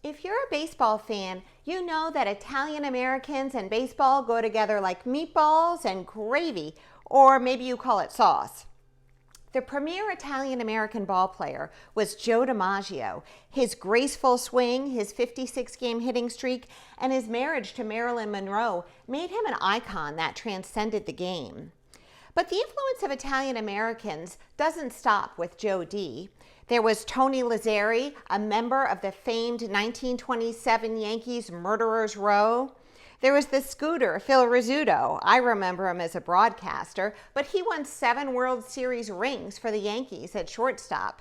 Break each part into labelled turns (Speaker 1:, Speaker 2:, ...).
Speaker 1: If you're a baseball fan, you know that Italian Americans and baseball go together like meatballs and gravy, or maybe you call it sauce. The premier Italian American ball player was Joe DiMaggio. His graceful swing, his 56-game hitting streak, and his marriage to Marilyn Monroe made him an icon that transcended the game. But the influence of Italian Americans doesn't stop with Joe D. There was Tony Lazzeri, a member of the famed 1927 Yankees Murderers Row. There was the Scooter, Phil Rizzuto. I remember him as a broadcaster, but he won 7 World Series rings for the Yankees at shortstop.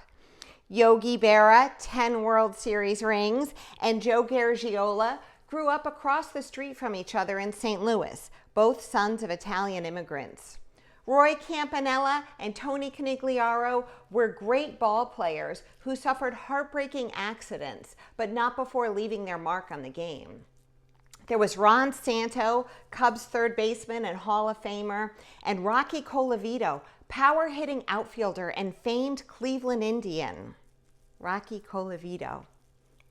Speaker 1: Yogi Berra, 10 World Series rings, and Joe Garagiola grew up across the street from each other in St. Louis, both sons of Italian immigrants. Roy Campanella and Tony Canigliaro were great ball players who suffered heartbreaking accidents, but not before leaving their mark on the game. There was Ron Santo, Cubs third baseman and Hall of Famer, and Rocky Colavito, power-hitting outfielder and famed Cleveland Indian. Rocky Colavito.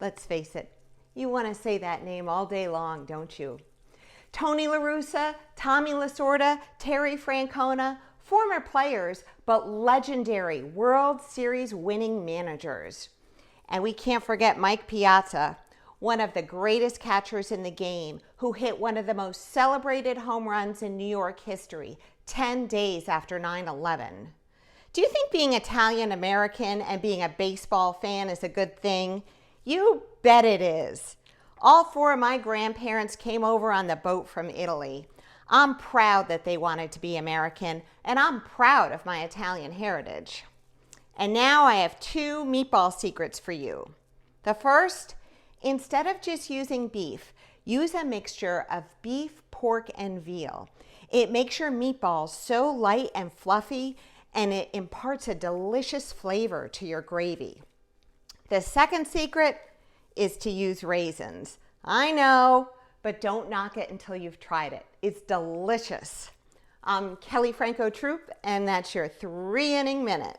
Speaker 1: Let's face it, you want to say that name all day long, don't you? Tony La Russa, Tommy Lasorda, Terry Francona, former players, but legendary World Series winning managers. And we can't forget Mike Piazza, one of the greatest catchers in the game, who hit one of the most celebrated home runs in New York history, 10 days after 9/11. Do you think being Italian American and being a baseball fan is a good thing? You bet it is. All 4 of my grandparents came over on the boat from Italy. I'm proud that they wanted to be American, and I'm proud of my Italian heritage. And now I have 2 meatball secrets for you. The first, instead of just using beef, use a mixture of beef, pork, and veal. It makes your meatballs so light and fluffy, and it imparts a delicious flavor to your gravy. The second secret is to use raisins. I know, but don't knock it until you've tried it. It's delicious. I'm Kelly Franco Troop, and that's your 3-inning minute.